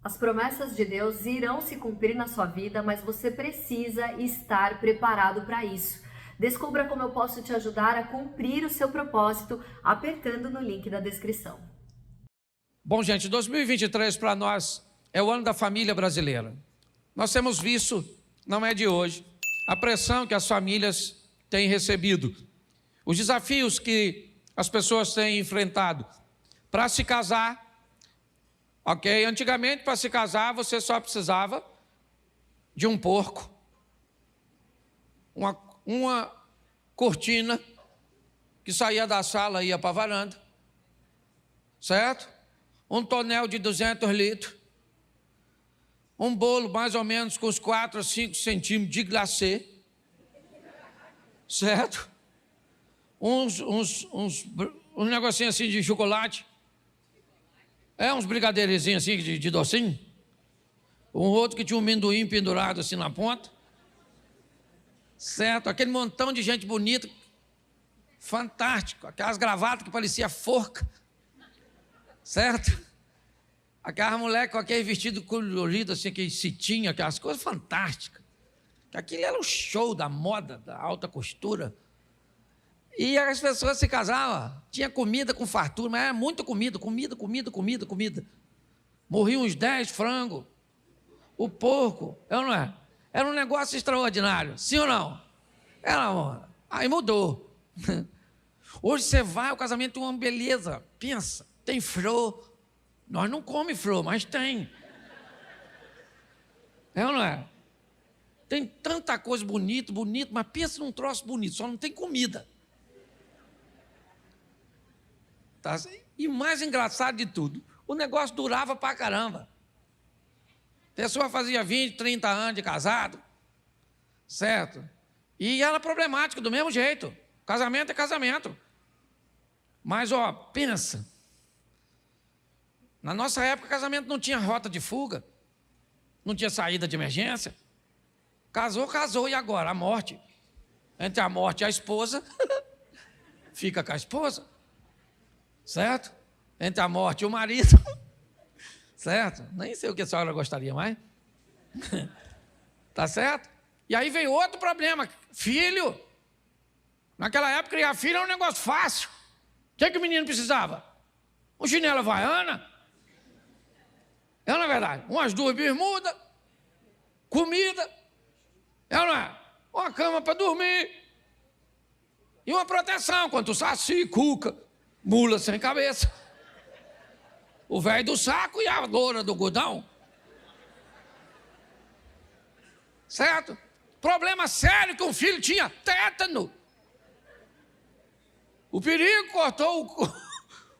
As promessas de Deus irão se cumprir na sua vida, mas você precisa estar preparado para isso. Descubra como eu posso te ajudar a cumprir o seu propósito apertando no link da descrição. Bom, gente, 2023 para nós é o ano da família brasileira. Nós temos visto, não é de hoje, a pressão que as famílias têm recebido, os desafios que as pessoas têm enfrentado para se casar. Ok? Antigamente, para se casar, você só precisava de um porco, uma cortina que saía da sala e ia para a varanda, certo? Um tonel de 200 litros, um bolo mais ou menos com uns 4 a 5 centímetros de glacê, certo? Uns negocinhos assim de chocolate, uns brigadeirinhos assim de docinho, um outro que tinha um amendoim pendurado assim na ponta, certo? Aquele montão de gente bonita, fantástico, aquelas gravatas que parecia forca, certo? Aquelas mulheres com aquele vestido colorido, assim, aquele cetim, aquelas coisas fantásticas. Aquilo era o show da moda, da alta costura. E as pessoas se casavam, tinha comida com fartura, mas era muita comida. Morriam uns 10 frangos, o porco, não é? Era um negócio extraordinário, sim ou não? Aí mudou. Hoje você vai, o casamento é uma beleza, pensa, tem flor. Nós não comemos flor, mas tem. Ou não é? Tem tanta coisa bonita, mas pensa num troço bonito, só não tem comida. Tá? E mais engraçado de tudo, o negócio durava pra caramba. A pessoa fazia 20, 30 anos de casado, certo? E era problemático do mesmo jeito. Casamento é casamento. Mas, pensa. Na nossa época, casamento não tinha rota de fuga, não tinha saída de emergência. Casou, e agora? A morte. Entre a morte e a esposa, fica com a esposa. Certo? Entre a morte e o marido. Certo? Nem sei o que a senhora gostaria mais. Tá certo? E aí veio outro problema. Filho. Naquela época, criar filho era um negócio fácil. O que o menino precisava? Um chinelo havaiana. Não é verdade? Umas 2 bermudas. Comida. Não é? Uma cama para dormir. E uma proteção contra o saci, cuca, mula sem cabeça, o velho do saco e a loura do godão. Certo? Problema sério que um filho tinha, tétano. O perigo cortou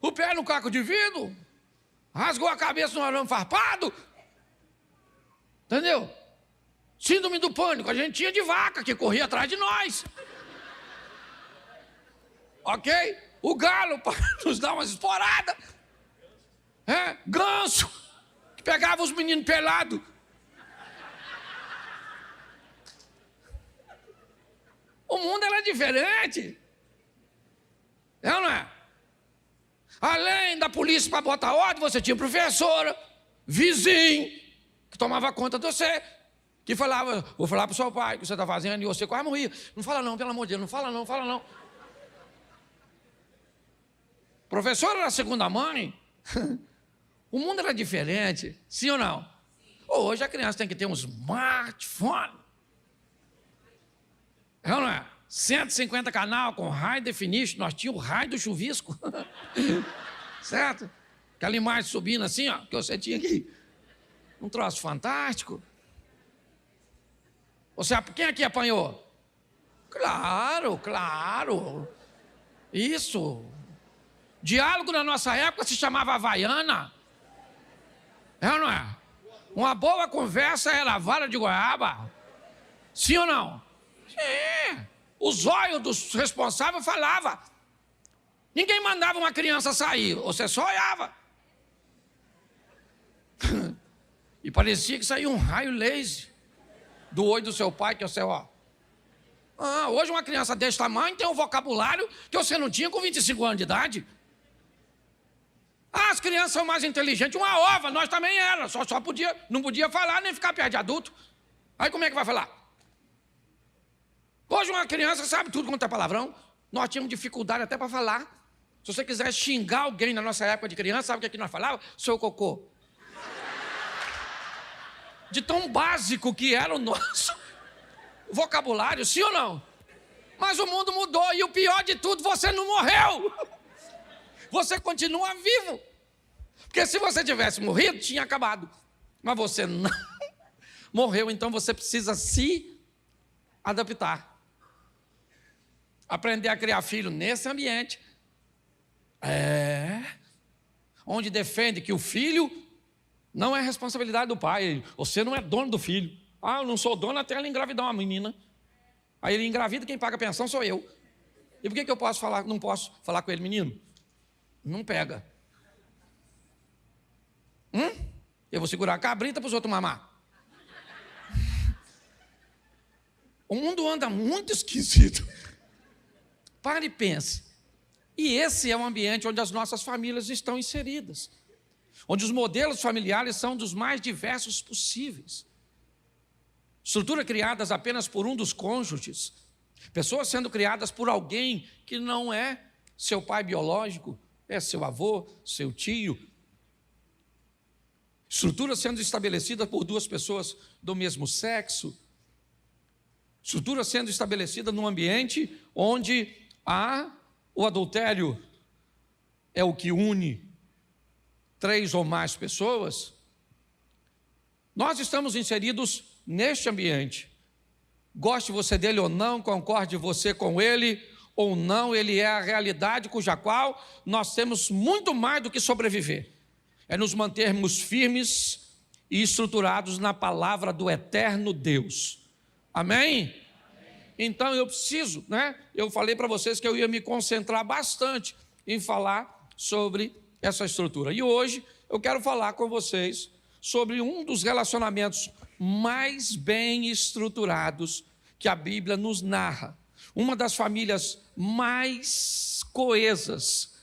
o pé no caco de vidro, rasgou a cabeça no arame farpado. Entendeu? Síndrome do pânico, a gente tinha de vaca que corria atrás de nós. Ok? O galo para nos dar umas esporadas. Ganso, que pegava os meninos pelados. O mundo era diferente. Não é? Além da polícia para botar ordem, você tinha professora, vizinho, que tomava conta de você, que falava, vou falar para o seu pai o que você está fazendo, e você quase morria. Não fala não, pelo amor de Deus, não fala não. Professora era a segunda mãe. O mundo era diferente, sim ou não? Hoje a criança tem que ter um smartphone. Não é? 150 canal com high definition. Nós tínhamos o raio do chuvisco. Certo? Aquela imagem subindo assim, que você tinha aqui. Um troço fantástico. Quem aqui apanhou? Claro. Isso. Diálogo na nossa época se chamava havaiana. Não é? Uma boa conversa era a vara de goiaba. Sim ou não? Sim. O zóio dos responsáveis falava. Ninguém mandava uma criança sair, você só olhava. E parecia que saía um raio laser do olho do seu pai, que é o seu, hoje uma criança desse tamanho tem um vocabulário que você não tinha com 25 anos de idade. Ah, as crianças são mais inteligentes. Uma ova, nós também éramos. Não podia falar nem ficar perto de adulto. Aí como é que vai falar? Hoje uma criança sabe tudo quanto é palavrão. Nós tínhamos dificuldade até para falar. Se você quiser xingar alguém na nossa época de criança, sabe o que nós falávamos? Seu cocô. De tão básico que era o nosso vocabulário, sim ou não? Mas o mundo mudou e o pior de tudo, você não morreu. Você continua vivo. Porque se você tivesse morrido, tinha acabado. Mas você não morreu, então você precisa se adaptar. Aprender a criar filho nesse ambiente. Onde defende que o filho não é responsabilidade do pai. Você não é dono do filho. Ah, eu não sou dono até ela engravidar uma menina. Aí ele engravida, quem paga a pensão sou eu. E por que eu posso falar, não posso falar com ele, menino? Não pega. Eu vou segurar a cabrita para os outros mamar. O mundo anda muito esquisito. Pare e pense. E esse é o ambiente onde as nossas famílias estão inseridas. Onde os modelos familiares são dos mais diversos possíveis. Estruturas criadas apenas por um dos cônjuges. Pessoas sendo criadas por alguém que não é seu pai biológico, é seu avô, seu tio. Estrutura sendo estabelecida por duas pessoas do mesmo sexo. Estrutura sendo estabelecida num ambiente onde o adultério é o que une 3 ou mais pessoas. Nós estamos inseridos neste ambiente. Goste você dele ou não, concorde você com ele ou não, ele é a realidade cuja qual nós temos muito mais do que sobreviver. É nos mantermos firmes e estruturados na palavra do eterno Deus. Amém? Então eu preciso, eu falei para vocês que eu ia me concentrar bastante em falar sobre essa estrutura. E hoje eu quero falar com vocês sobre um dos relacionamentos mais bem estruturados que a Bíblia nos narra. Uma das famílias mais coesas,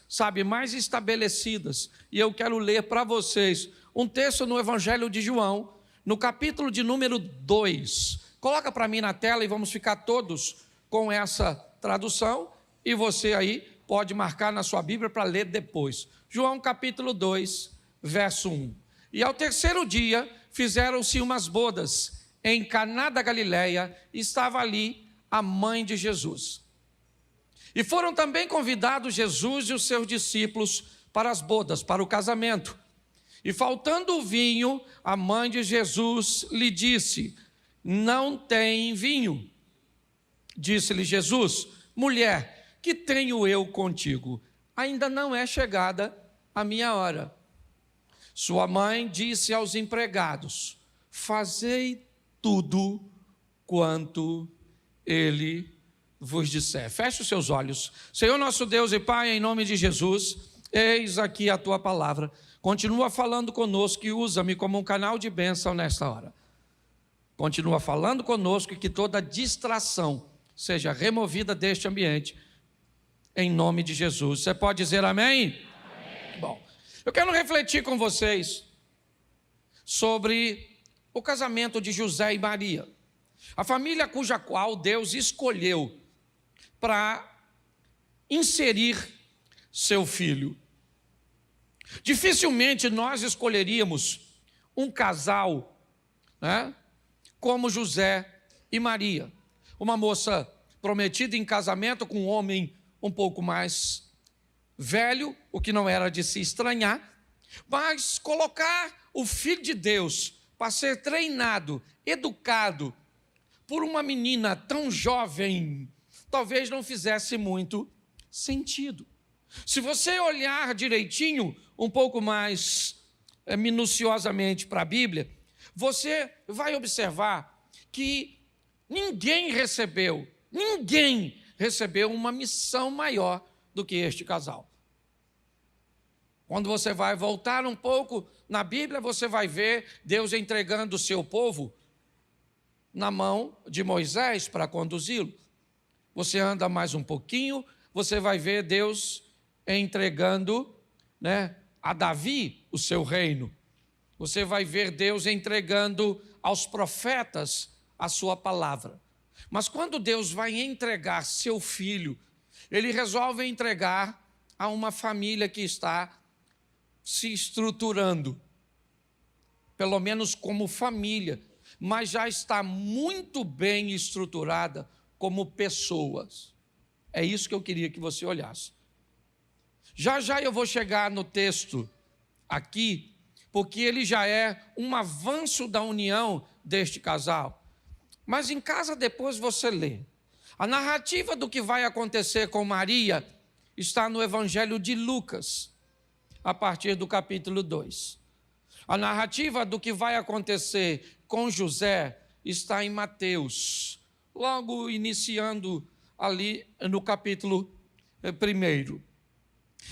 mais estabelecidas. E eu quero ler para vocês um texto no Evangelho de João, no capítulo de número 2. Coloca para mim na tela e vamos ficar todos com essa tradução. E você aí pode marcar na sua Bíblia para ler depois. João capítulo 2, verso 1. E ao terceiro dia fizeram-se umas bodas em Caná da Galileia, estava ali a mãe de Jesus. E foram também convidados Jesus e os seus discípulos para as bodas, para o casamento. E faltando o vinho, a mãe de Jesus lhe disse: não tem vinho. Disse-lhe Jesus: mulher, que tenho eu contigo? Ainda não é chegada a minha hora. Sua mãe disse aos empregados: fazei tudo quanto ele vos disser. Feche os seus olhos. Senhor nosso Deus e Pai, em nome de Jesus, eis aqui a tua palavra. Continua falando conosco e usa-me como um canal de bênção nesta hora. Continua falando conosco e que toda distração seja removida deste ambiente, em nome de Jesus. Você pode dizer amém? Amém. Bom, eu quero refletir com vocês sobre o casamento de José e Maria, a família cuja qual Deus escolheu para inserir seu filho. Dificilmente nós escolheríamos um casal, como José e Maria, uma moça prometida em casamento com um homem um pouco mais velho, o que não era de se estranhar, mas colocar o filho de Deus para ser treinado, educado por uma menina tão jovem, talvez não fizesse muito sentido. Se você olhar direitinho, um pouco mais minuciosamente para a Bíblia, você vai observar que ninguém recebeu uma missão maior do que este casal. Quando você vai voltar um pouco na Bíblia, você vai ver Deus entregando o seu povo na mão de Moisés para conduzi-lo. Você anda mais um pouquinho, você vai ver Deus entregando, a Davi o seu reino. Você vai ver Deus entregando aos profetas a sua palavra. Mas quando Deus vai entregar seu filho, ele resolve entregar a uma família que está se estruturando, pelo menos como família, mas já está muito bem estruturada como pessoas. É isso que eu queria que você olhasse. Já já eu vou chegar no texto aqui, porque ele já é um avanço da união deste casal. Mas em casa depois você lê. A narrativa do que vai acontecer com Maria está no Evangelho de Lucas, a partir do capítulo 2. A narrativa do que vai acontecer com José está em Mateus, logo iniciando ali no capítulo 1.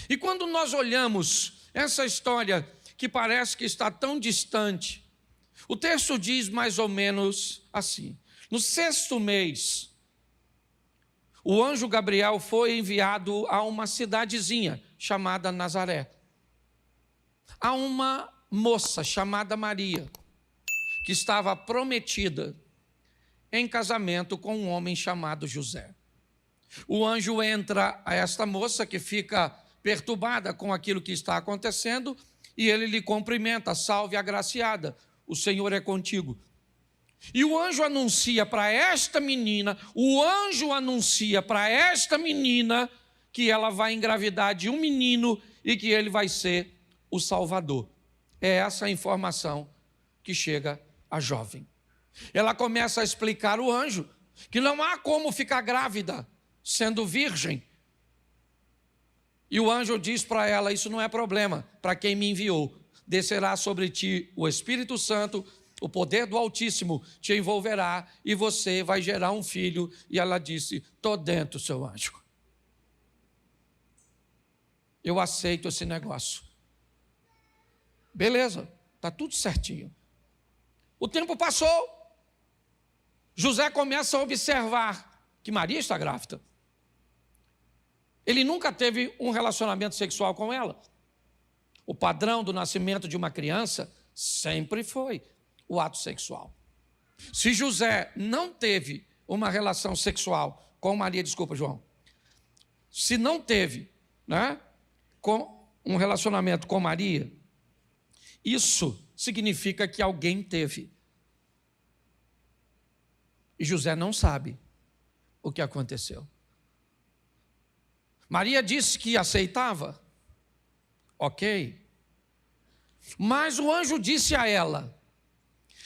E quando nós olhamos essa história que parece que está tão distante, o texto diz mais ou menos assim: no 6º mês, o anjo Gabriel foi enviado a uma cidadezinha chamada Nazaré, a uma moça chamada Maria, que estava prometida em casamento com um homem chamado José. O anjo entra a esta moça, que fica perturbada com aquilo que está acontecendo, e ele lhe cumprimenta: salve agraciada, o Senhor é contigo. E o anjo anuncia para esta menina, que ela vai engravidar de um menino e que ele vai ser o Salvador. É essa a informação que chega à jovem. Ela começa a explicar ao anjo que não há como ficar grávida sendo virgem. E o anjo diz para ela: isso não é problema para quem me enviou. Descerá sobre ti o Espírito Santo, o poder do Altíssimo te envolverá e você vai gerar um filho. E ela disse: estou dentro, seu anjo. Eu aceito esse negócio. Beleza, está tudo certinho. O tempo passou. José começa a observar que Maria está grávida. Ele nunca teve um relacionamento sexual com ela. O padrão do nascimento de uma criança sempre foi o ato sexual. Se José não teve uma relação sexual com Maria, se não teve, com um relacionamento com Maria, isso significa que alguém teve. E José não sabe o que aconteceu. Maria disse que aceitava. Ok. Mas o anjo disse a ela: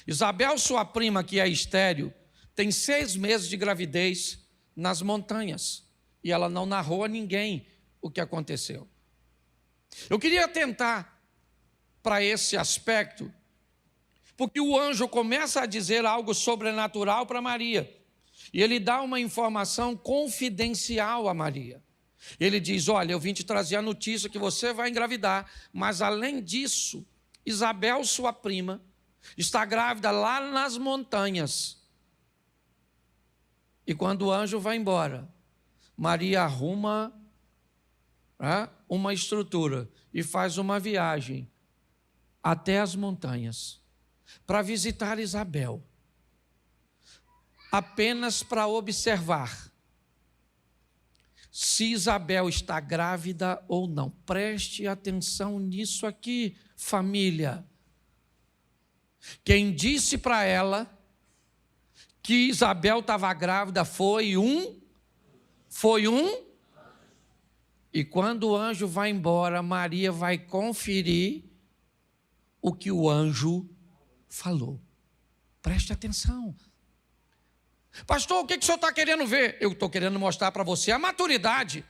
Isabel, sua prima, que é estéril, tem 6 meses de gravidez nas montanhas. E ela não narrou a ninguém o que aconteceu. Eu queria atentar para esse aspecto, porque o anjo começa a dizer algo sobrenatural para Maria. E ele dá uma informação confidencial a Maria. Ele diz: olha, eu vim te trazer a notícia que você vai engravidar, mas além disso, Isabel, sua prima, está grávida lá nas montanhas. E quando o anjo vai embora, Maria arruma uma estrutura e faz uma viagem até as montanhas para visitar Isabel, apenas para observar se Isabel está grávida ou não. Preste atenção nisso aqui, família. Quem disse para ela que Isabel estava grávida foi um. E quando o anjo vai embora, Maria vai conferir o que o anjo falou. Preste atenção. Pastor, o que o senhor está querendo ver? Eu estou querendo mostrar para você a maturidade.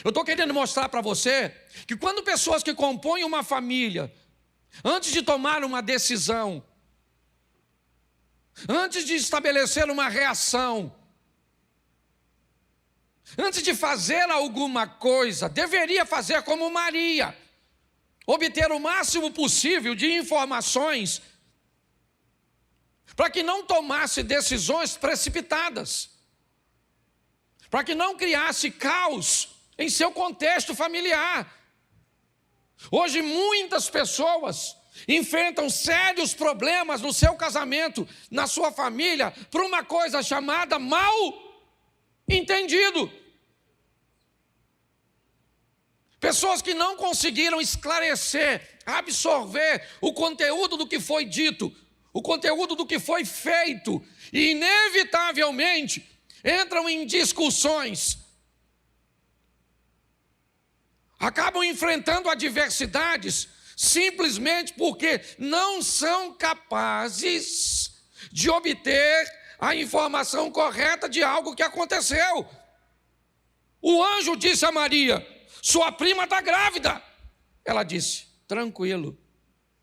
Eu estou querendo mostrar para você que quando pessoas que compõem uma família, antes de tomar uma decisão, antes de estabelecer uma reação, antes de fazer alguma coisa, deveria fazer como Maria, obter o máximo possível de informações, para que não tomasse decisões precipitadas, para que não criasse caos em seu contexto familiar. Hoje muitas pessoas enfrentam sérios problemas no seu casamento, na sua família, por uma coisa chamada mal entendido. Pessoas que não conseguiram esclarecer, absorver o conteúdo do que foi dito, o conteúdo do que foi feito, e inevitavelmente entram em discussões, acabam enfrentando adversidades, simplesmente porque não são capazes de obter a informação correta de algo que aconteceu. O anjo disse a Maria: sua prima está grávida. Ela disse: tranquilo.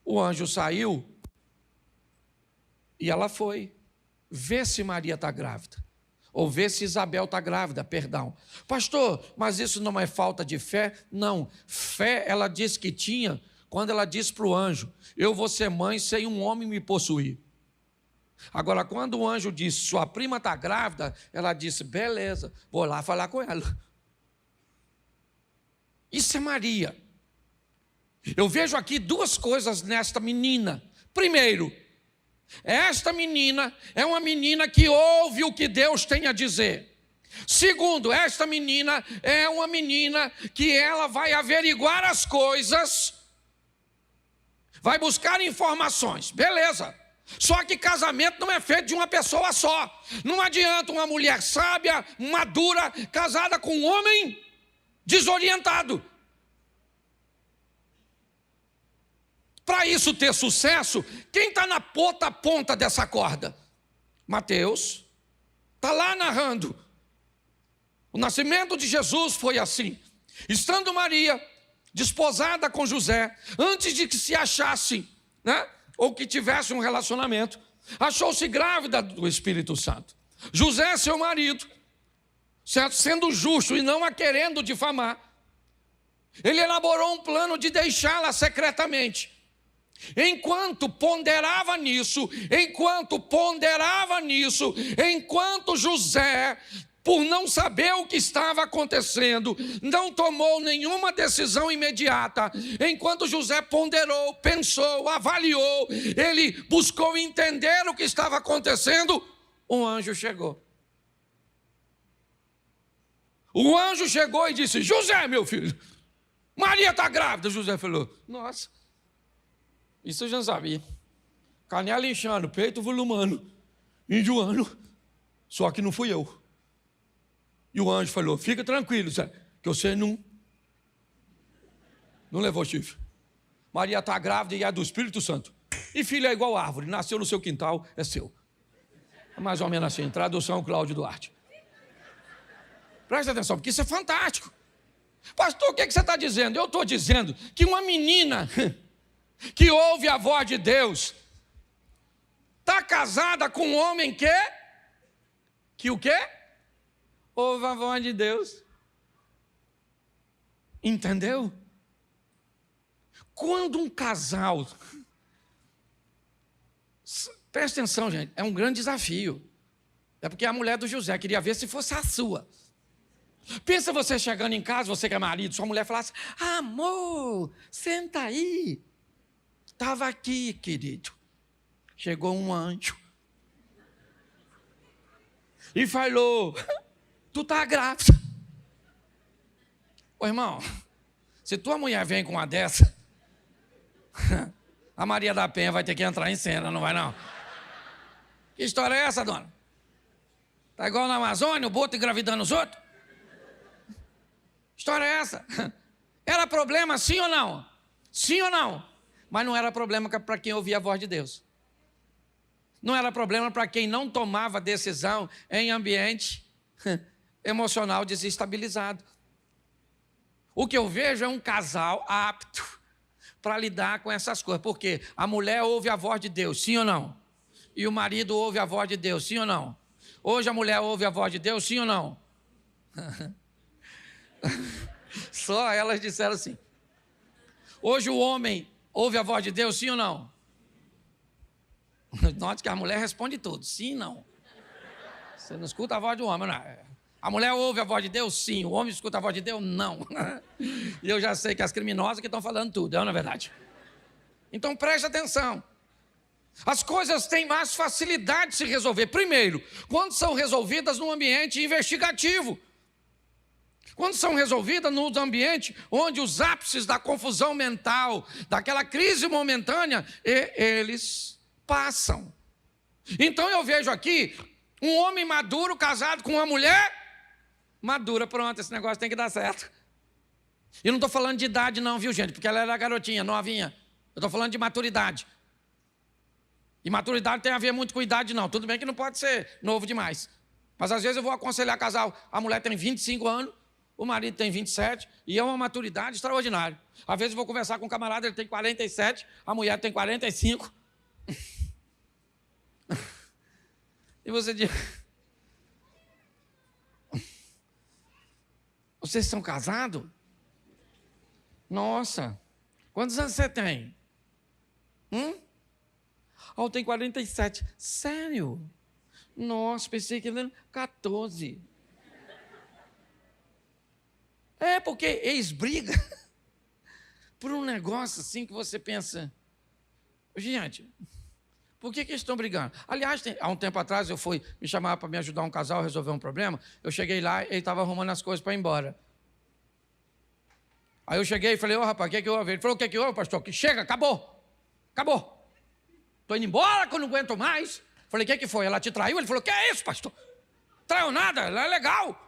O anjo saiu e ela foi ver se Maria está grávida, ou ver se Isabel está grávida, perdão. Pastor, mas isso não é falta de fé? Não, fé ela disse que tinha quando ela disse para o anjo: eu vou ser mãe sem um homem me possuir. Agora, quando o anjo disse: sua prima está grávida, ela disse: beleza, vou lá falar com ela. Isso é Maria. Eu vejo aqui duas coisas nesta menina. Primeiro, esta menina é uma menina que ouve o que Deus tem a dizer. Segundo, esta menina é uma menina que ela vai averiguar as coisas, vai buscar informações, beleza. Só que casamento não é feito de uma pessoa só. Não adianta uma mulher sábia, madura, casada com um homem desorientado. Para isso ter sucesso, quem está na ponta dessa corda? Mateus está lá narrando. O nascimento de Jesus foi assim. Estando Maria desposada com José, antes de que se achasse, ou que tivesse um relacionamento, achou-se grávida do Espírito Santo. José, seu marido, certo? Sendo justo e não a querendo difamar, ele elaborou um plano de deixá-la secretamente. Enquanto ponderava nisso, enquanto José, por não saber o que estava acontecendo, não tomou nenhuma decisão imediata. Enquanto José ponderou, pensou, avaliou, ele buscou entender o que estava acontecendo, um anjo chegou. O anjo chegou e disse: José, meu filho, Maria está grávida. José falou: nossa, isso eu já sabia. Canela inchando, peito volumando, enjoando, só que não fui eu. E o anjo falou: fica tranquilo, Zé, que você não levou chifre. Maria está grávida e é do Espírito Santo. E filho é igual árvore, nasceu no seu quintal, é seu. É mais ou menos assim, tradução Cláudio Duarte. Presta atenção, porque isso é fantástico. Pastor, o que você está dizendo? Eu estou dizendo que uma menina que ouve a voz de Deus está casada com um homem que o quê? Ouve a voz de Deus. Entendeu? Quando um casal... Presta atenção, gente, é um grande desafio. É porque a mulher do José queria ver se fosse a sua. Pensa você chegando em casa, você que é marido, sua mulher falasse: amor, senta aí. Estava aqui, querido. Chegou um anjo e falou: tu está grávida. Ô irmão, se tua mulher vem com uma dessa, a Maria da Penha vai ter que entrar em cena, não vai não? Que história é essa, dona? Tá igual na Amazônia, o boto engravidando os outros? História é essa? Era problema sim ou não? Sim ou não? Mas não era problema para quem ouvia a voz de Deus. Não era problema para quem não tomava decisão em ambiente emocional desestabilizado. O que eu vejo é um casal apto para lidar com essas coisas. Porque a mulher ouve a voz de Deus, sim ou não? E o marido ouve a voz de Deus, sim ou não? Hoje a mulher ouve a voz de Deus, sim ou não? Só elas disseram assim. Hoje o homem ouve a voz de Deus, sim ou não? Note que a mulher responde tudo, sim ou não. Você não escuta a voz do homem, não. A mulher ouve a voz de Deus? Sim. O homem escuta a voz de Deus? Não. E eu já sei que as criminosas que estão falando tudo, não é verdade? Então preste atenção. As coisas têm mais facilidade de se resolver. Primeiro, quando são resolvidas num ambiente investigativo. Quando são resolvidas num ambiente onde os ápices da confusão mental, daquela crise momentânea, eles passam. Então eu vejo aqui um homem maduro casado com uma mulher madura. Pronto, esse negócio tem que dar certo. E não estou falando de idade não, viu gente? Porque ela era garotinha, novinha. Eu estou falando de maturidade. E maturidade tem a ver muito com idade não. Tudo bem que não pode ser novo demais. Mas às vezes eu vou aconselhar casal. A mulher tem 25 anos, o marido tem 27, e é uma maturidade extraordinária. Às vezes eu vou conversar com um camarada, ele tem 47, a mulher tem 45. E você diz... Vocês são casados? Nossa, quantos anos você tem? Eu tenho 47. Sério? Nossa, pensei que ele era 14. É porque eles brigam por um negócio assim que você pensa... Gente, por que eles estão brigando? Aliás, há um tempo atrás eu fui me chamar para me ajudar um casal a resolver um problema. Eu cheguei lá e ele estava arrumando as coisas para ir embora. Aí eu cheguei e falei, rapaz, o que é que houve? Ele falou, o que é que houve, pastor? Que chega, acabou. Estou indo embora que eu não aguento mais. Falei, o que é que foi? Ela te traiu? Ele falou, que é isso, pastor? Traiu nada, ela é legal.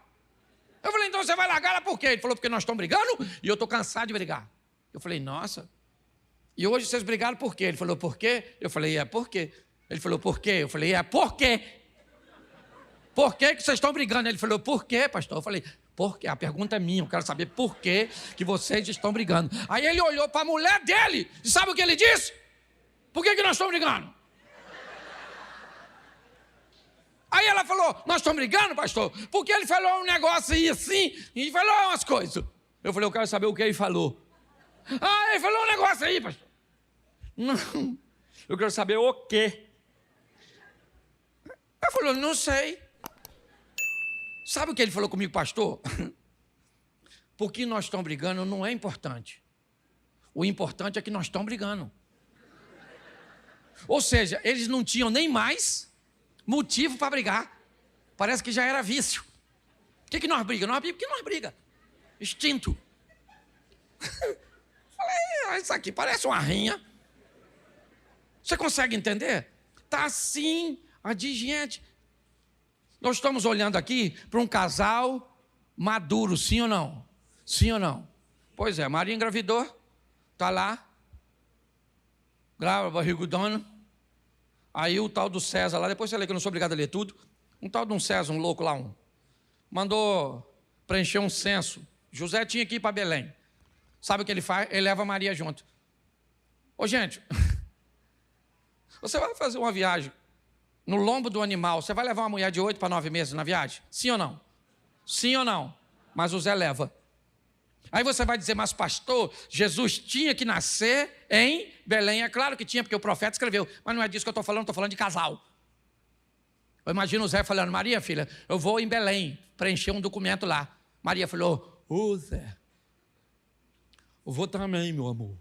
Eu falei, então você vai largar ela por quê? Ele falou, porque nós estamos brigando e eu estou cansado de brigar. Eu falei, nossa. E hoje vocês brigaram por quê? Ele falou, por quê? Eu falei, por quê? Ele falou, por quê? Eu falei, por quê? Por que vocês estão brigando? Ele falou, por quê, pastor? Eu falei, por quê? A pergunta é minha, eu quero saber por que vocês estão brigando. Aí ele olhou para a mulher dele e sabe o que ele disse? Por que nós estamos brigando? Aí ela falou, nós estamos brigando, pastor? Porque ele falou um negócio aí assim, e falou umas coisas. Eu falei, eu quero saber o que ele falou. Ele falou um negócio aí, pastor. Não, eu quero saber o quê. Ele falou, não sei. Sabe o que ele falou comigo, pastor? Porque nós estamos brigando não é importante. O importante é que nós estamos brigando. Ou seja, eles não tinham nem mais motivo para brigar. Parece que já era vício. Por que nós brigamos? Nós brigamos porque nós brigamos. Instinto. Falei, isso aqui parece uma rinha. Você consegue entender? Está assim, a de gente. Nós estamos olhando aqui para um casal maduro, sim ou não? Sim ou não? Pois é, Maria engravidou, está lá, grava barrigudona. Aí o tal do César lá, depois você lê que eu não sou obrigado a ler tudo, um tal de um César, um louco lá, mandou preencher um censo. José tinha que ir para Belém. Sabe o que ele faz? Ele leva a Maria junto. Ô gente, você vai fazer uma viagem no lombo do animal, você vai levar uma mulher de 8 para 9 meses na viagem? Sim ou não? Sim ou não? Mas o Zé leva. Aí você vai dizer, mas pastor, Jesus tinha que nascer em Belém. É claro que tinha, porque o profeta escreveu. Mas não é disso que eu estou falando de casal. Eu imagino o Zé falando, Maria, filha, eu vou em Belém preencher um documento lá. Maria falou, Zé, eu vou também, meu amor.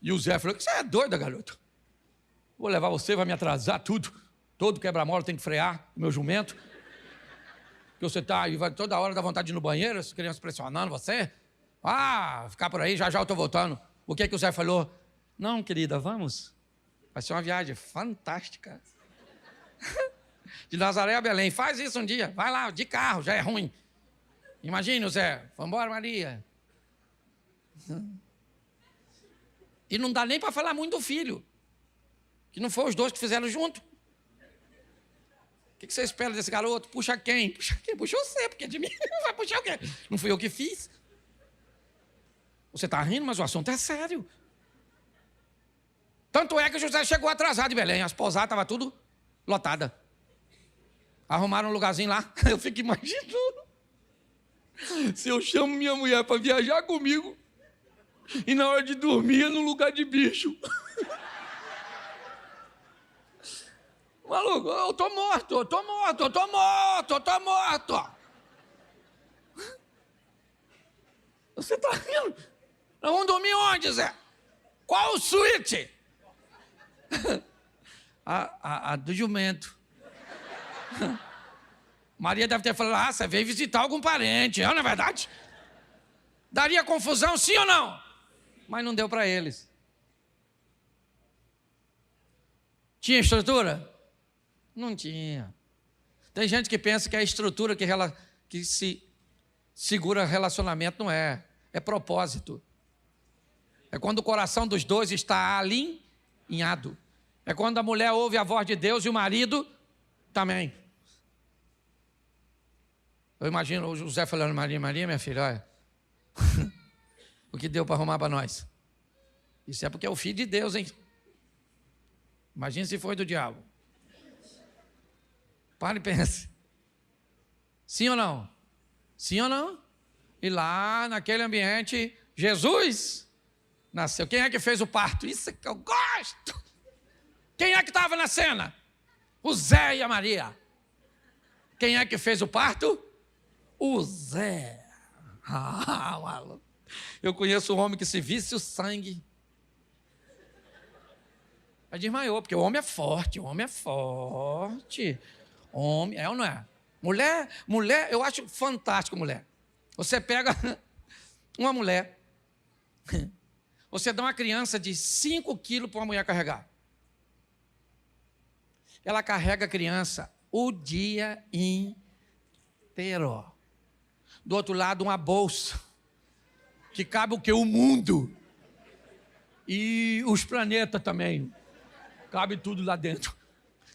E o Zé falou, você é doida, garoto? Vou levar você, vai me atrasar tudo. Todo quebra-mola tem que frear o meu jumento. Que você está aí, vai toda hora dar vontade de ir no banheiro, as crianças pressionando você. Ficar por aí, já eu estou voltando. O que o Zé falou? Não, querida, vamos. Vai ser uma viagem fantástica. De Nazaré a Belém. Faz isso um dia. Vai lá, de carro, já é ruim. Imagine o Zé. Vamos embora, Maria. E não dá nem para falar muito do filho. Que não foi os dois que fizeram junto. O que você espera desse garoto? Puxa quem? Puxa quem? Puxa você, porque de mim vai puxar o quê? Não fui eu que fiz. Você está rindo, mas o assunto é sério. Tanto é que o José chegou atrasado de Belém. As pousadas estavam tudo lotadas. Arrumaram um lugarzinho lá. Eu fico imaginando. Se eu chamo minha mulher para viajar comigo e na hora de dormir é no lugar de bicho. Maluco, eu tô morto, eu tô morto, eu tô morto, eu tô morto. Você tá rindo? Nós vamos dormir onde, Zé? Qual o suíte? A do jumento. Maria deve ter falado, você veio visitar algum parente, não é verdade? Daria confusão, sim ou não? Mas não deu para eles. Tinha estrutura? Não tinha. Tem gente que pensa que a estrutura que se segura relacionamento, não é. É propósito. É quando o coração dos dois está alinhado. É quando a mulher ouve a voz de Deus e o marido também. Eu imagino o José falando, Maria, minha filha, olha, o que deu para arrumar para nós? Isso é porque é o filho de Deus, hein? Imagina se foi do diabo. Pare e pense. Sim ou não? Sim ou não? E lá, naquele ambiente, Jesus nasceu. Quem é que fez o parto? Isso é que eu gosto. Quem é que estava na cena? O Zé e a Maria. Quem é que fez o parto? O Zé. Maluco. Eu conheço um homem que se visse o sangue, aí desmaiou, porque o homem é forte, Homem, é ou não é? Mulher, eu acho fantástico, mulher. Você pega uma mulher, você dá uma criança de 5 quilos para uma mulher carregar. Ela carrega a criança o dia inteiro. Do outro lado, uma bolsa, que cabe o quê? O mundo. E os planetas também. Cabe tudo lá dentro.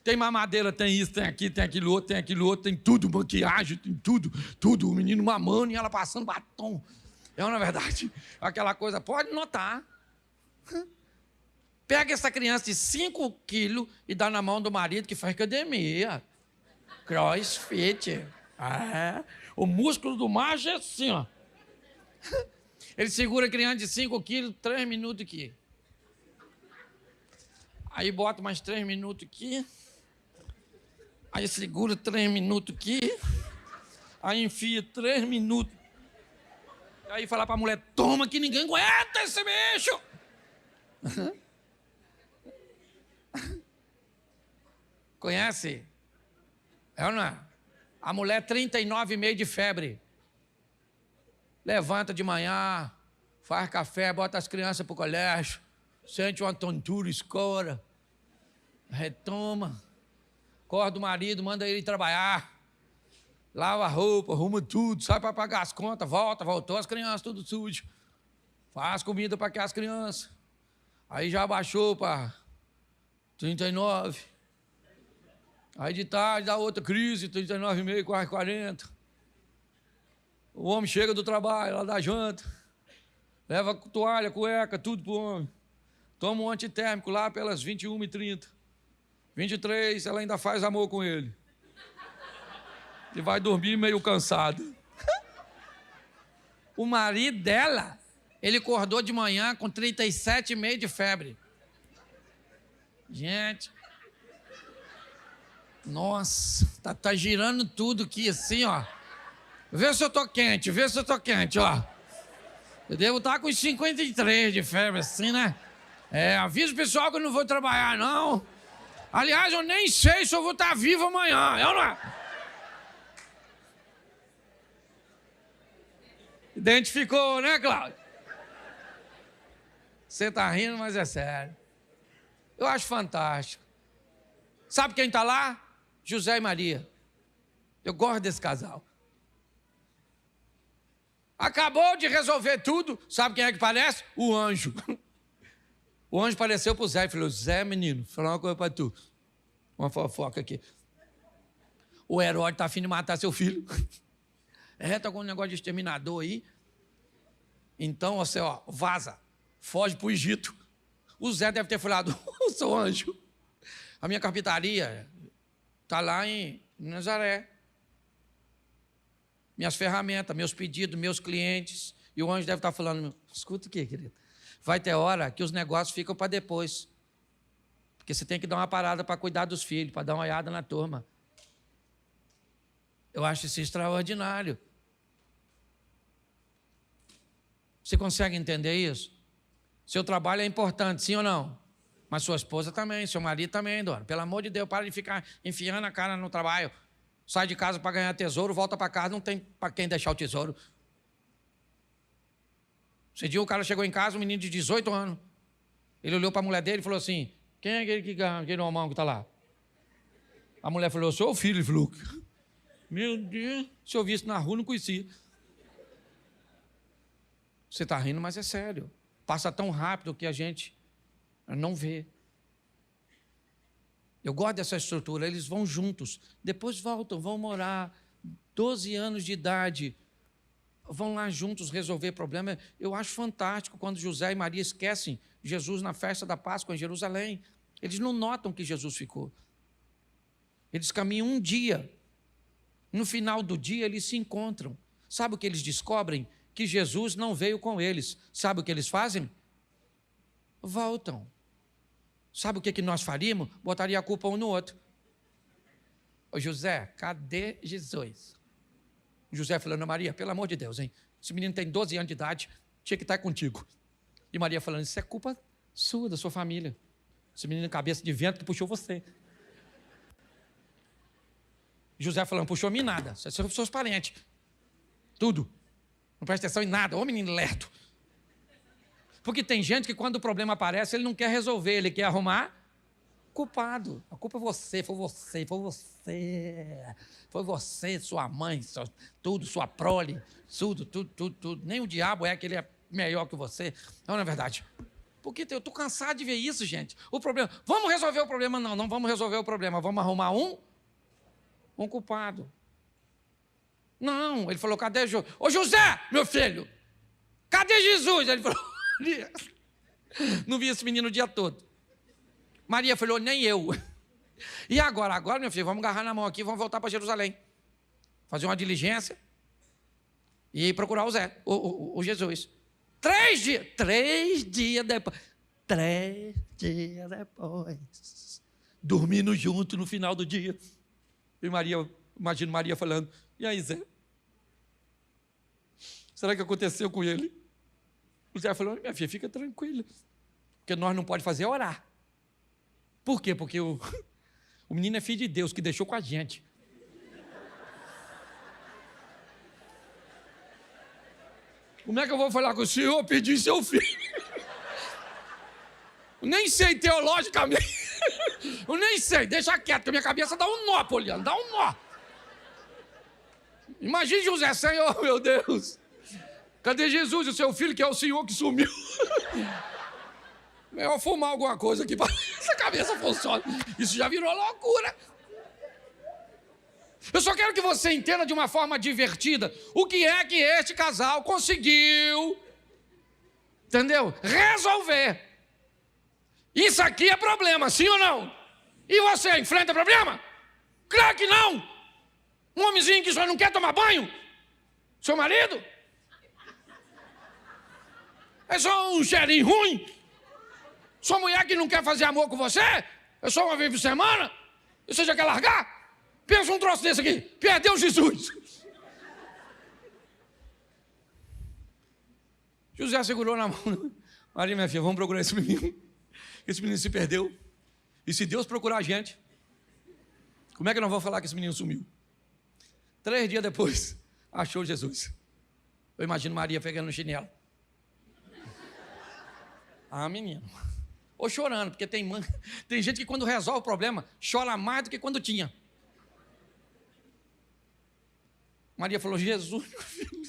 Tem mamadeira, tem isso, tem aquilo outro, tem tudo, maquiagem, tem tudo. O menino mamando e ela passando batom. É uma verdade. Aquela coisa, pode notar. Pega essa criança de 5 quilos e dá na mão do marido que faz academia. CrossFit. O músculo do macho é assim, ó. Ele segura a criança de 5 quilos, 3 minutos aqui. Aí bota mais 3 minutos aqui. Aí segura 3 minutos aqui. Aí enfia 3 minutos. Aí fala pra mulher, toma que ninguém aguenta esse bicho. Conhece? É ou não é? A mulher 39,5 de febre. Levanta de manhã, faz café, bota as crianças pro colégio, sente uma tontura, escora, retoma, acorda o marido, manda ele trabalhar, lava a roupa, arruma tudo, sai para pagar as contas, voltou as crianças tudo sujo, faz comida para as crianças, aí já baixou para 39, aí de tarde dá outra crise, 39,5, quase 40. O homem chega do trabalho, ela dá janta, leva toalha, cueca, tudo pro homem. Toma um antitérmico lá pelas 21h30. 23, ela ainda faz amor com ele. E vai dormir meio cansado. O marido dela, ele acordou de manhã com 37,5 de febre. Gente, nossa, tá girando tudo aqui assim, ó. Vê se eu tô quente, ó. Eu devo estar com 53 de febre, assim, né? Avisa o pessoal que eu não vou trabalhar, não. Aliás, eu nem sei se eu vou estar vivo amanhã, eu não é? Identificou, né, Cláudio? Você tá rindo, mas é sério. Eu acho fantástico. Sabe quem tá lá? José e Maria. Eu gosto desse casal. Acabou de resolver tudo. Sabe quem é que parece? O anjo. O anjo apareceu para o Zé e falou, Zé, menino, vou falar uma coisa para tu. Uma fofoca aqui. O Herodes está afim de matar seu filho. Tá com um negócio de exterminador aí. Então, você, vaza. Foge para o Egito. O Zé deve ter falado, seu anjo, a minha carpintaria está lá em Nazaré. Minhas ferramentas, meus pedidos, meus clientes. E o anjo deve estar falando, escuta aqui, querido. Vai ter hora que os negócios ficam para depois. Porque você tem que dar uma parada para cuidar dos filhos, para dar uma olhada na turma. Eu acho isso extraordinário. Você consegue entender isso? Seu trabalho é importante, sim ou não? Mas sua esposa também, seu marido também, dona. Pelo amor de Deus, para de ficar enfiando a cara no trabalho. Sai de casa para ganhar tesouro, volta para casa, não tem para quem deixar o tesouro. Esse dia o cara chegou em casa, um menino de 18 anos. Ele olhou para a mulher dele e falou assim: quem é aquele homão que está lá? A mulher falou: sou o filho. Ele falou: meu Deus, se eu visse na rua, não conhecia. Você está rindo, mas é sério. Passa tão rápido que a gente não vê. Eu gosto dessa estrutura, eles vão juntos, depois voltam, vão morar, 12 anos de idade, vão lá juntos resolver problema. Eu acho fantástico quando José e Maria esquecem Jesus na festa da Páscoa em Jerusalém. Eles não notam que Jesus ficou. Eles caminham um dia. No final do dia, eles se encontram. Sabe o que eles descobrem? Que Jesus não veio com eles. Sabe o que eles fazem? Voltam. Sabe o que nós faríamos? Botaria a culpa um no outro. Ô José, cadê Jesus? José falando: Maria, pelo amor de Deus, hein? Esse menino tem 12 anos de idade, tinha que estar contigo. E Maria falando: isso é culpa sua, da sua família. Esse menino cabeça de vento que puxou você. José falando: puxou mim nada, são seus parentes. Tudo. Não presta atenção em nada, ô menino lerdo. Porque tem gente que quando o problema aparece, ele não quer resolver, ele quer arrumar culpado. A culpa é você, foi você, foi você. Foi você, sua mãe, tudo, sua prole, tudo. Nem o diabo é que ele é melhor que você. Não é verdade? Porque eu estou cansado de ver isso, gente. O problema, vamos resolver o problema? Não vamos resolver o problema, vamos arrumar um culpado. Não, ele falou: cadê Jesus? Ô José, meu filho, cadê Jesus? Ele falou: não vi esse menino o dia todo. Maria falou: nem eu. E agora, meu filho, vamos agarrar na mão aqui, vamos voltar para Jerusalém. Fazer uma diligência e procurar o Zé, o Jesus. 3 dias depois. Dormindo junto no final do dia. E Maria, imagino Maria falando: e aí, Zé? Será que aconteceu com ele? O Zé falou: minha filha, fica tranquila. Porque nós não podemos fazer é orar. Por quê? Porque o menino é filho de Deus, que deixou com a gente. Como é que eu vou falar com o senhor pedir seu filho? Eu nem sei teologicamente. Eu nem sei, deixa quieto, que a minha cabeça dá um nó, Poliana, dá um nó. Imagine José: Senhor, meu Deus, cadê Jesus, o seu filho, que é o Senhor que sumiu? Melhor fumar alguma coisa aqui para essa cabeça funcione. Isso já virou loucura. Eu só quero que você entenda de uma forma divertida o que é que este casal conseguiu, entendeu? Resolver. Isso aqui é problema, sim ou não? E você enfrenta problema? Claro que não. Um homenzinho que só não quer tomar banho? Seu marido? É só um cheirinho ruim? Sua mulher que não quer fazer amor com você? É só uma vez por semana? E você já quer largar? Pensa um troço desse aqui. Perdeu Jesus. José segurou na mão. Maria, minha filha, vamos procurar esse menino. Esse menino se perdeu. E se Deus procurar a gente, como é que nós vamos falar que esse menino sumiu? 3 dias depois, achou Jesus. Eu imagino Maria pegando no chinelo. Ah, menino. Ou chorando, porque tem gente que quando resolve o problema, chora mais do que quando tinha. Maria falou: Jesus, meu filho.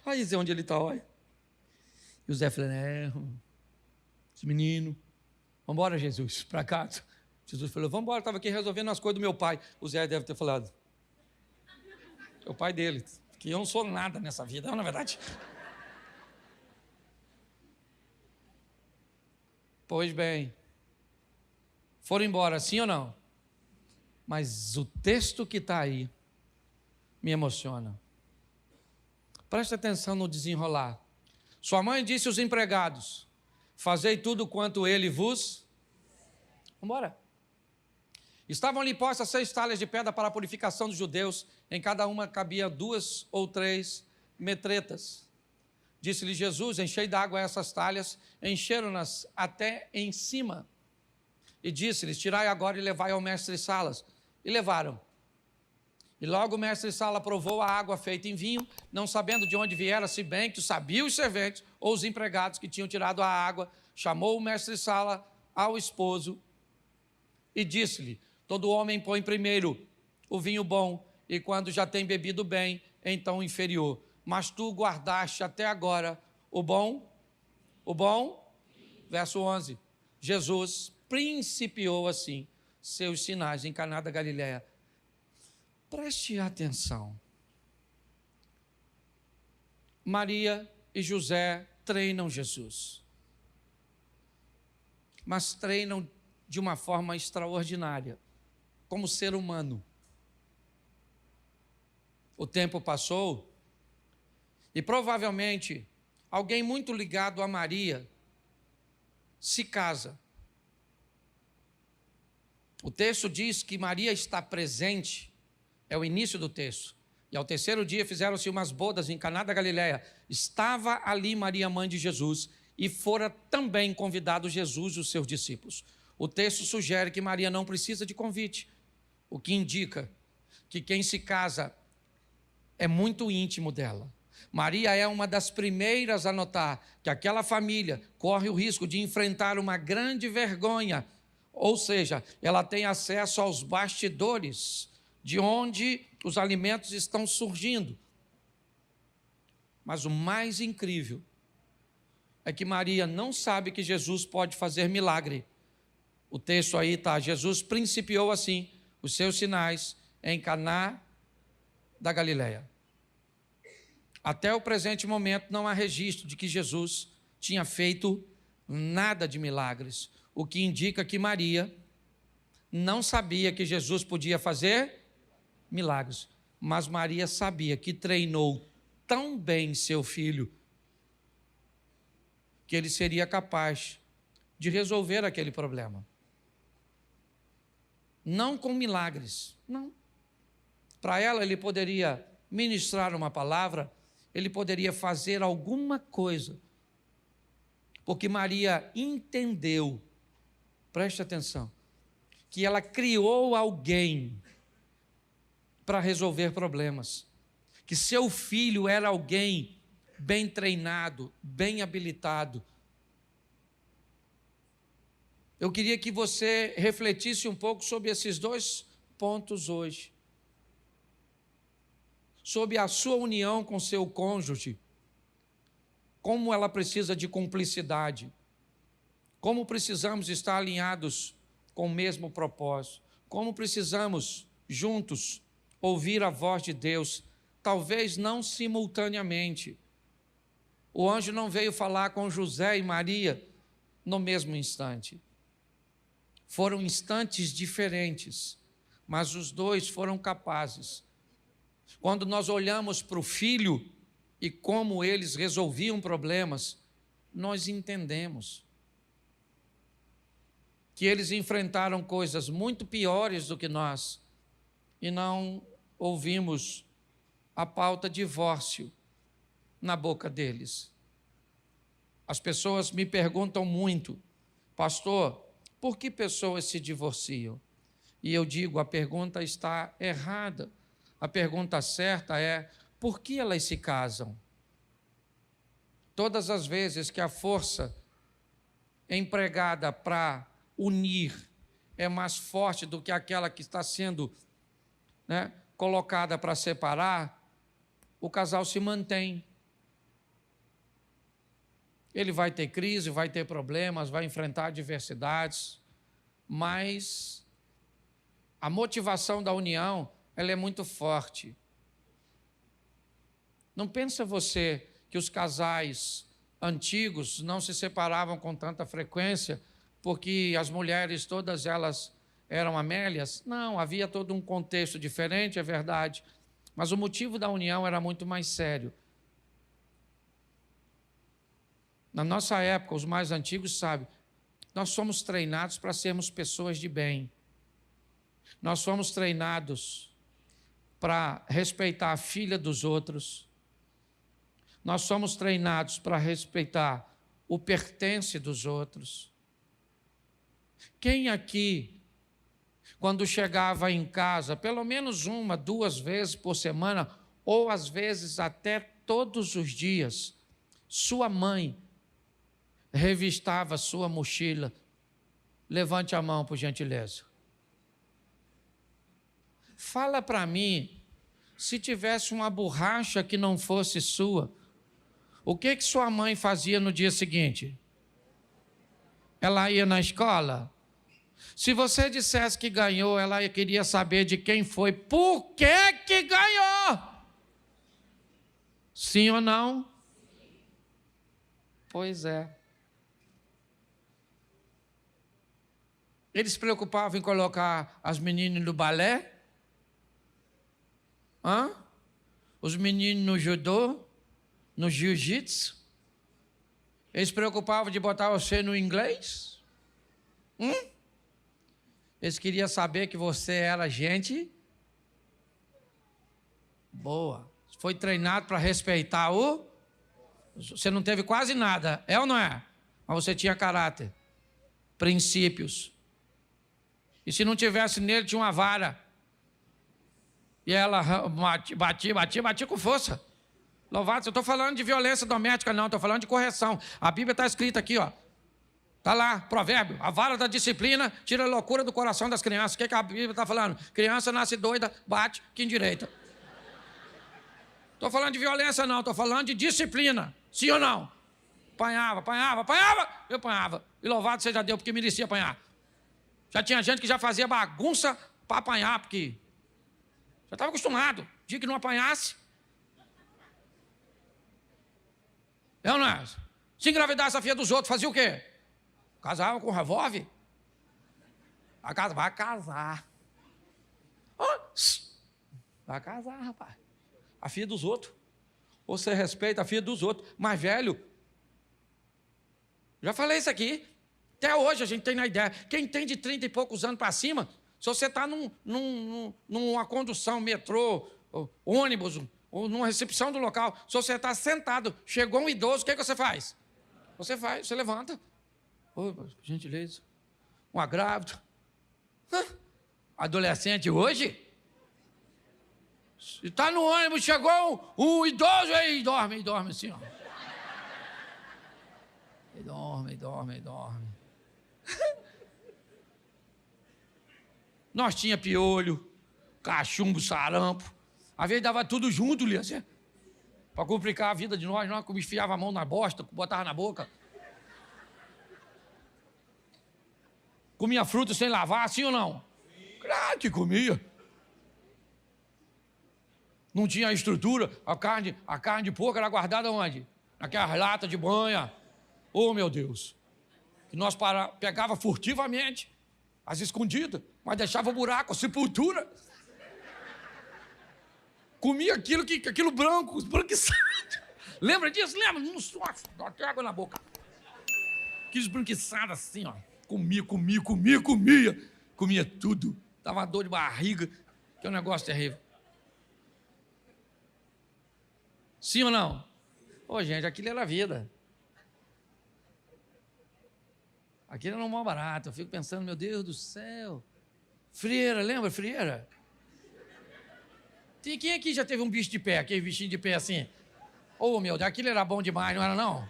Aí Zé, onde ele está, olha. E o Zé falou: esse menino, vamos embora, Jesus, para casa. Jesus falou: vamos embora, estava aqui resolvendo as coisas do meu pai. O Zé deve ter falado: é o pai dele, que eu não sou nada nessa vida, não é verdade? Pois bem, foram embora, sim ou não? Mas o texto que está aí me emociona. Presta atenção no desenrolar. Sua mãe disse aos empregados: fazei tudo quanto ele vos embora. Estavam ali postas 6 talhas de pedra para a purificação dos judeus, em cada uma cabia 2 ou 3 metretas. Disse-lhe Jesus: enchei d'água essas talhas, encheram-nas até em cima. E disse-lhes: tirai agora e levai ao mestre-salas. E levaram. E logo o mestre-sala provou a água feita em vinho, não sabendo de onde viera, se bem que sabiam os serventes ou os empregados que tinham tirado a água. Chamou o mestre-sala ao esposo e disse-lhe: todo homem põe primeiro o vinho bom, e quando já tem bebido bem, então o inferior. Mas tu guardaste até agora o bom, verso 11, Jesus principiou assim seus sinais em Caná da Galileia. Preste atenção. Maria e José treinam Jesus, mas treinam de uma forma extraordinária, como ser humano. O tempo passou e provavelmente alguém muito ligado a Maria se casa. O texto diz que Maria está presente, é o início do texto. E ao terceiro dia fizeram-se umas bodas em Caná da Galileia. Estava ali Maria, mãe de Jesus, e fora também convidado Jesus e os seus discípulos. O texto sugere que Maria não precisa de convite, o que indica que quem se casa é muito íntimo dela. Maria é uma das primeiras a notar que aquela família corre o risco de enfrentar uma grande vergonha, ou seja, ela tem acesso aos bastidores de onde os alimentos estão surgindo. Mas o mais incrível é que Maria não sabe que Jesus pode fazer milagre. O texto aí está: Jesus principiou assim os seus sinais em Caná da Galileia. Até o presente momento não há registro de que Jesus tinha feito nada de milagres, o que indica que Maria não sabia que Jesus podia fazer milagres, mas Maria sabia que treinou tão bem seu filho que ele seria capaz de resolver aquele problema. Não com milagres, não. Para ela, ele poderia ministrar uma palavra, ele poderia fazer alguma coisa, porque Maria entendeu, preste atenção, que ela criou alguém para resolver problemas, que seu filho era alguém bem treinado, bem habilitado. Eu queria que você refletisse um pouco sobre esses 2 pontos hoje. Sobre a sua união com seu cônjuge, como ela precisa de cumplicidade, como precisamos estar alinhados com o mesmo propósito, como precisamos juntos ouvir a voz de Deus, talvez não simultaneamente. O anjo não veio falar com José e Maria no mesmo instante. Foram instantes diferentes, mas os 2 foram capazes. Quando nós olhamos para o filho e como eles resolviam problemas, nós entendemos que eles enfrentaram coisas muito piores do que nós e não ouvimos a pauta divórcio na boca deles. As pessoas me perguntam muito: pastor, por que pessoas se divorciam? E eu digo, a pergunta está errada. A pergunta certa é: por que elas se casam? Todas as vezes que a força empregada para unir é mais forte do que aquela que está sendo colocada para separar, o casal se mantém. Ele vai ter crise, vai ter problemas, vai enfrentar adversidades, mas a motivação da união, ela é muito forte. Não pensa você que os casais antigos não se separavam com tanta frequência porque as mulheres todas elas eram Amélias? Não, havia todo um contexto diferente, é verdade, mas o motivo da união era muito mais sério. Na nossa época, os mais antigos sabem, Nós somos treinados para sermos pessoas de bem. Nós somos treinados para respeitar a filha dos outros. Nós somos treinados para respeitar o pertence dos outros. Quem aqui, quando chegava em casa, pelo menos 1, 2 vezes por semana, ou às vezes até todos os dias, sua mãe revistava sua mochila? Levante a mão, por gentileza. Fala para mim, se tivesse uma borracha que não fosse sua, o que sua mãe fazia no dia seguinte? Ela ia na escola? Se você dissesse que ganhou, ela queria saber de quem foi. Por que ganhou? Sim ou não? Pois é. Eles se preocupavam em colocar as meninas no balé? Os meninos no judô? No jiu-jitsu? Eles se preocupavam de botar você no inglês? Eles queriam saber que você era gente boa. Foi treinado para respeitar o... Você não teve quase nada, é ou não é? Mas você tinha caráter, princípios. E se não tivesse nele, tinha uma vara. E ela batia com força. Louvado, eu estou falando de violência doméstica, não, estou falando de correção. A Bíblia está escrita aqui, ó. Está lá, provérbio, a vara da disciplina tira a loucura do coração das crianças. O que a Bíblia está falando? Criança nasce doida, bate, que endireita. Estou falando de violência, não, estou falando de disciplina. Sim ou não? Apanhava, eu apanhava. E louvado seja Deus, porque merecia apanhar. Já tinha gente que já fazia bagunça para apanhar, porque já estava acostumado. Dia que não apanhasse. É ou não é? Se engravidasse a filha dos outros, fazia o quê? Casava com revólver? Vai casar. Vai casar, rapaz. A filha dos outros. Você respeita a filha dos outros. Mas, velho, já falei isso aqui. Até hoje a gente tem na ideia. Quem tem de 30 e poucos anos para cima, se você está numa condução, metrô, ônibus, ou numa recepção do local, se você está sentado, chegou um idoso, o que você faz? Você levanta. Por gentileza. Um agrávido. Adolescente hoje? Se está no ônibus, chegou um idoso aí, dorme assim, ó. E dorme. Nós tinha piolho, cachumbo, sarampo. Às vezes dava tudo junto, Lia, assim, para complicar a vida de nós enfiava a mão na bosta, botava na boca. Comia fruta sem lavar, sim ou não? Claro que comia. Não tinha estrutura, a carne de porco era guardada onde? Naquelas latas de banha. Oh, meu Deus. Que nós pegava furtivamente, às escondidas, mas deixava o buraco, a sepultura. Comia aquilo branco, esbranquiçado. Lembra disso? Lembra? Nossa, dá até água na boca. Aquilo esbranquiçado assim, ó. Comia. Comia tudo. Dava dor de barriga, que é um negócio terrível. Sim ou não? Ô, gente, aquilo era a vida. Aquilo era um mal barato. Eu fico pensando, meu Deus do céu. Frieira, lembra frieira? Quem aqui já teve um bicho de pé, aquele bichinho de pé assim? Ô, meu Deus, aquilo era bom demais, não era não?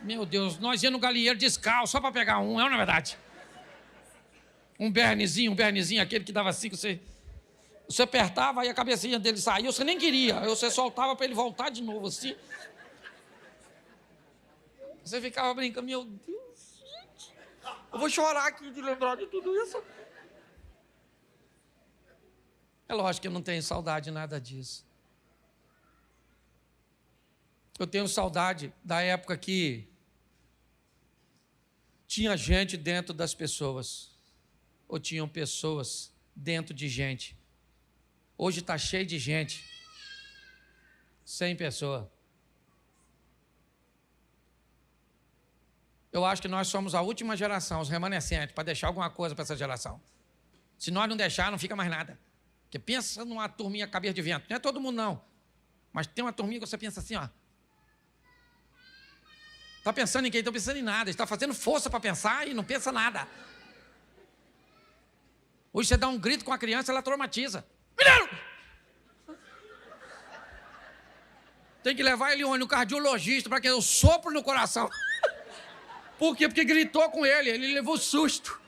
Meu Deus, nós íamos no galinheiro descalço, só para pegar um, é ou não é verdade? Um bernezinho, aquele que dava assim, que você apertava e a cabecinha dele saía, você nem queria, aí você soltava para ele voltar de novo assim. Você ficava brincando, meu Deus, gente, eu vou chorar aqui de lembrar de tudo isso. É lógico que eu não tenho saudade de nada disso. Eu tenho saudade da época que tinha gente dentro das pessoas, ou tinham pessoas dentro de gente. Hoje está cheio de gente, sem pessoa. Eu acho que nós somos a última geração, os remanescentes, para deixar alguma coisa para essa geração. Se nós não deixar, não fica mais nada. Porque pensa numa turminha cabeça de vento. Não é todo mundo, não. Mas tem uma turminha que você pensa assim, ó. Está pensando em quem? Está pensando em nada. Está fazendo força para pensar e não pensa nada. Hoje você dá um grito com a criança, ela traumatiza. Menino! Tem que levar ele no cardiologista para que eu sopro no coração. Por quê? Porque gritou com ele levou susto.